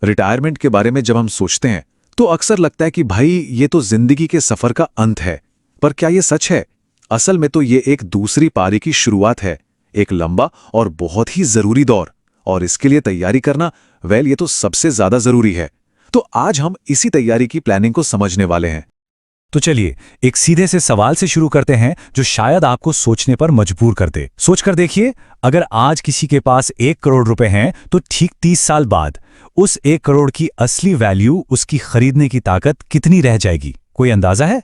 Retirement के बारे में जब हम सोचते हैं तो अक्सर लगता है कि भाई ये तो जिंदगी के सफर का अंत है। पर क्या ये सच है? असल में तो ये एक दूसरी पारी की शुरुआत है, एक लंबा और बहुत ही जरूरी दौर। और इसके लिए तैयारी करना, ये तो सबसे ज्यादा जरूरी है। तो आज हम इसी तैयारी की प्लानिंग को समझने वाले हैं। तो चलिए एक सीधे से सवाल से शुरू करते हैं जो शायद आपको सोचने पर मजबूर कर दे। सोच कर देखिए, अगर आज किसी के पास 1 करोड़ रुपए हैं तो ठीक 30 साल बाद उस 1 करोड़ की असली वैल्यू, उसकी खरीदने की ताकत कितनी रह जाएगी? कोई अंदाजा है?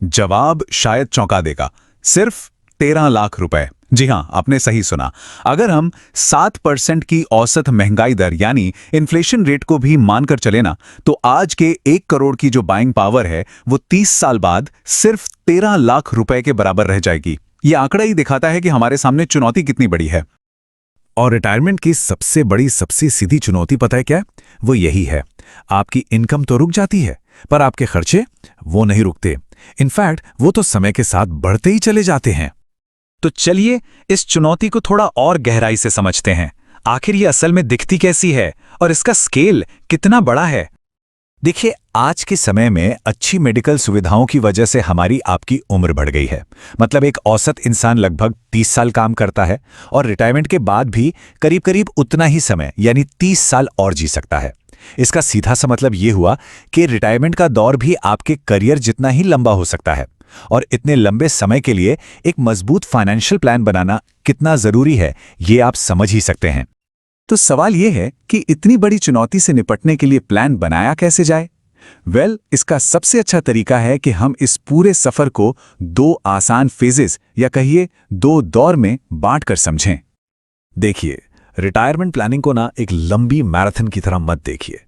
जवाब शायद चौंका देगा। सिर्फ 13 लाख रुपए। जी हां, आपने सही सुना। अगर हम 7% की औसत महंगाई दर यानी इन्फ्लेशन रेट को भी मानकर चले ना, तो आज के 1 करोड़ की जो बाइंग पावर है वो 30 साल बाद सिर्फ 13 लाख रुपए के बराबर रह जाएगी। ये आंकड़ा ही दिखाता है कि हमारे सामने चुनौती कितनी बड़ी है। और रिटायरमेंट की सबसे बड़ी, सबसे सीधी चुनौती पता है क्या है? वो यही है, आपकी इनकम तो रुक जाती है पर आपके खर्चे वो नहीं रुकते। इनफैक्ट वो तो समय के साथ बढ़ते ही चले जाते हैं। तो चलिए इस चुनौती को थोड़ा और गहराई से समझते हैं। आखिर ये असल में दिखती कैसी है और इसका स्केल कितना बड़ा है? देखिए, आज के समय में अच्छी मेडिकल सुविधाओं की वजह से हमारी आपकी उम्र बढ़ गई है। मतलब एक औसत इंसान लगभग 30 साल काम करता है और रिटायरमेंट के बाद भी करीब करीब उतना ही समय यानी 30 साल और जी सकता है। इसका सीधा सा मतलब ये हुआ कि रिटायरमेंट का दौर भी आपके करियर जितना ही लंबा हो सकता है। और इतने लंबे समय के लिए एक मजबूत फाइनेंशियल प्लान बनाना कितना जरूरी है, ये आप समझ ही सकते हैं। तो सवाल यह है कि इतनी बड़ी चुनौती से निपटने के लिए प्लान बनाया कैसे जाए? इसका सबसे अच्छा तरीका है कि हम इस पूरे सफर को 2 आसान फेजेस या कहिए 2 दौर में बांटकर समझें। देखिए, रिटायरमेंट प्लानिंग को ना एक लंबी मैराथन की तरह मत देखिए।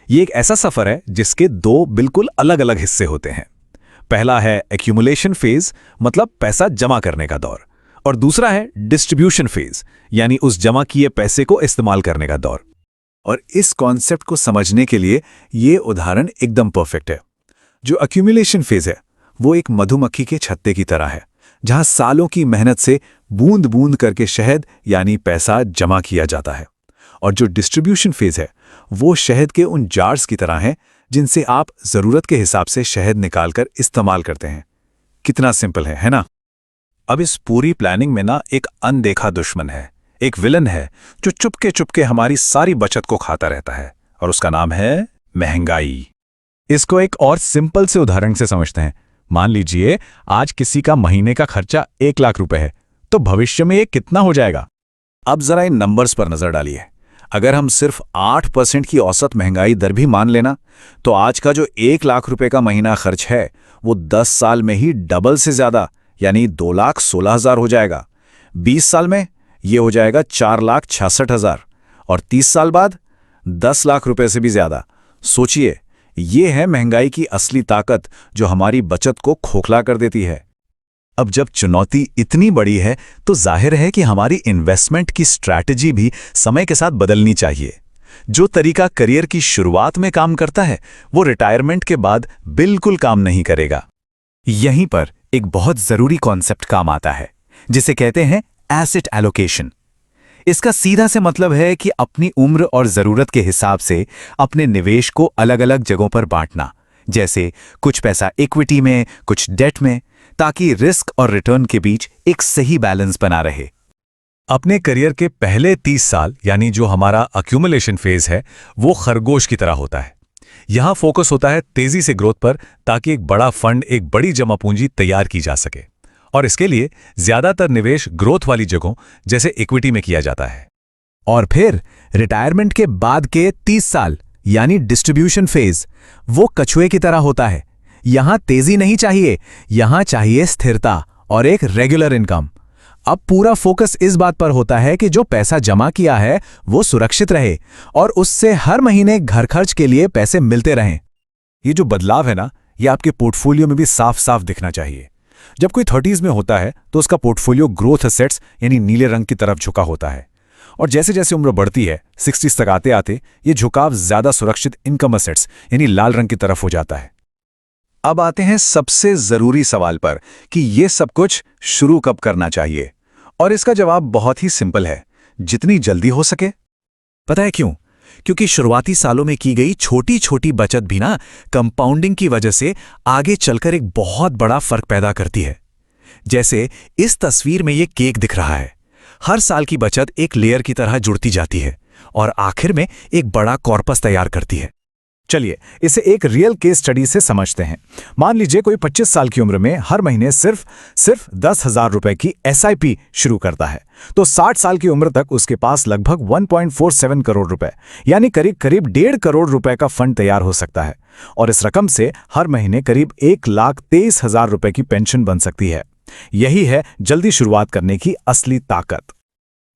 ये एक ऐसा सफर है जिसके 2 बिल्कुल अलग अलग हिस्से होते हैं। पहला है एक्यूमुलेशन फेज, मतलब पैसा जमा करने का दौर, और दूसरा है डिस्ट्रीब्यूशन फेज, यानी उस जमा किए पैसे को इस्तेमाल करने का दौर। और इस कॉन्सेप्ट को समझने के लिए ये उदाहरण एकदम परफेक्ट है। जो एक्यूमुलेशन फेज है वो एक मधुमक्खी के छत्ते की तरह है, जहां सालों की मेहनत से बूंद बूंद करके शहद यानी पैसा जमा किया जाता है। और जो डिस्ट्रीब्यूशन फेज है वो शहद के उन जार्स की तरह है जिनसे आप जरूरत के हिसाब से शहद निकालकर इस्तेमाल करते हैं। कितना सिंपल है ना? अब इस पूरी प्लानिंग में ना एक अनदेखा दुश्मन है, एक विलन है जो चुपके चुपके हमारी सारी बचत को खाता रहता है, और उसका नाम है महंगाई। इसको एक और सिंपल से उदाहरण से समझते हैं। मान लीजिए आज किसी का महीने का खर्चा 1 लाख रुपए है, तो भविष्य में ये कितना हो जाएगा? अब जरा इन नंबर्स पर नजर डालिए। अगर हम सिर्फ 8% की औसत महंगाई दर भी मान लेना, तो आज का जो 1 लाख रुपए का महीना खर्च है वो 10 साल में ही डबल से ज्यादा यानी 2,16,000 हो जाएगा। 20 साल में ये हो जाएगा 4,66,000 और 30 साल बाद 10 लाख रुपए से भी ज्यादा। सोचिए, ये है महंगाई की असली ताकत जो हमारी बचत को खोखला कर देती है। अब जब चुनौती इतनी बड़ी है तो जाहिर है कि हमारी इन्वेस्टमेंट की स्ट्रैटेजी भी समय के साथ बदलनी चाहिए। जो तरीका करियर की शुरुआत में काम करता है वो रिटायरमेंट के बाद बिल्कुल काम नहीं करेगा। यहीं पर एक बहुत जरूरी कॉन्सेप्ट काम आता है जिसे कहते हैं एसेट एलोकेशन। इसका सीधा से मतलब है कि अपनी उम्र और जरूरत के हिसाब से अपने निवेश को अलग अलग जगहों पर बांटना, जैसे कुछ पैसा इक्विटी में, कुछ डेट में, ताकि रिस्क और रिटर्न के बीच एक सही बैलेंस बना रहे। अपने करियर के पहले 30 साल यानी जो हमारा एक्यूमुलेशन फेज है वो खरगोश की तरह होता है। यहां फोकस होता है तेजी से ग्रोथ पर, ताकि एक बड़ा फंड, एक बड़ी जमा पूंजी तैयार की जा सके। और इसके लिए ज्यादातर निवेश ग्रोथ वाली जगहों जैसे इक्विटी में किया जाता है। और फिर रिटायरमेंट के बाद के 30 साल यानी डिस्ट्रीब्यूशन फेज, वो कछुए की तरह होता है। यहां तेजी नहीं चाहिए, यहां चाहिए स्थिरता और एक रेगुलर इनकम। अब पूरा फोकस इस बात पर होता है कि जो पैसा जमा किया है वो सुरक्षित रहे और उससे हर महीने घर खर्च के लिए पैसे मिलते रहें। ये जो बदलाव है ना, ये आपके पोर्टफोलियो में भी साफ साफ दिखना चाहिए। जब कोई 30s में होता है तो उसका पोर्टफोलियो ग्रोथ एसेट्स यानी नीले रंग की तरफ झुका होता है, और जैसे जैसे उम्र बढ़ती है 60s तक आते आते ये झुकाव ज्यादा सुरक्षित इनकम एसेट्स यानी लाल रंग की तरफ हो जाता है। अब आते हैं सबसे जरूरी सवाल पर कि ये सब कुछ शुरू कब करना चाहिए, और इसका जवाब बहुत ही सिंपल है, जितनी जल्दी हो सके। पता है क्यों? क्योंकि शुरुआती सालों में की गई छोटी छोटी बचत भी ना कंपाउंडिंग की वजह से आगे चलकर एक बहुत बड़ा फर्क पैदा करती है। जैसे इस तस्वीर में ये केक दिख रहा है। हर साल की बचत एक लेयर की तरह जुड़ती जाती है और आखिर में एक बड़ा कॉर्पस तैयार करती है। चलिए इसे एक रियल केस स्टडी से समझते हैं। मान लीजिए कोई 25 साल की उम्र में हर महीने सिर्फ 10,000 रुपए की SIP शुरू करता है, तो 60 साल की उम्र तक उसके पास लगभग 1.47 करोड़ रुपए यानी करीब 1.5 करोड़ रुपए का फंड तैयार हो सकता है। और इस रकम से हर महीने करीब 1,23,000 रुपए की पेंशन बन सकती है। यही है जल्दी शुरुआत करने की असली ताकत।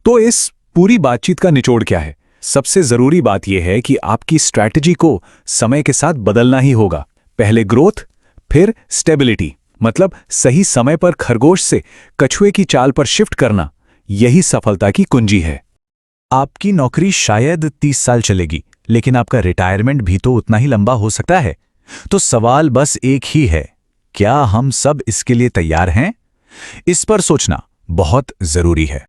तो इस पूरी बातचीत का निचोड़ क्या है? सबसे जरूरी बात यह है कि आपकी स्ट्रैटेजी को समय के साथ बदलना ही होगा। पहले ग्रोथ, फिर स्टेबिलिटी, मतलब सही समय पर खरगोश से कछुए की चाल पर शिफ्ट करना, यही सफलता की कुंजी है। आपकी नौकरी शायद 30 साल चलेगी, लेकिन आपका रिटायरमेंट भी तो उतना ही लंबा हो सकता है। तो सवाल बस एक ही है, क्या हम सब इसके लिए तैयार हैं? इस पर सोचना बहुत जरूरी है।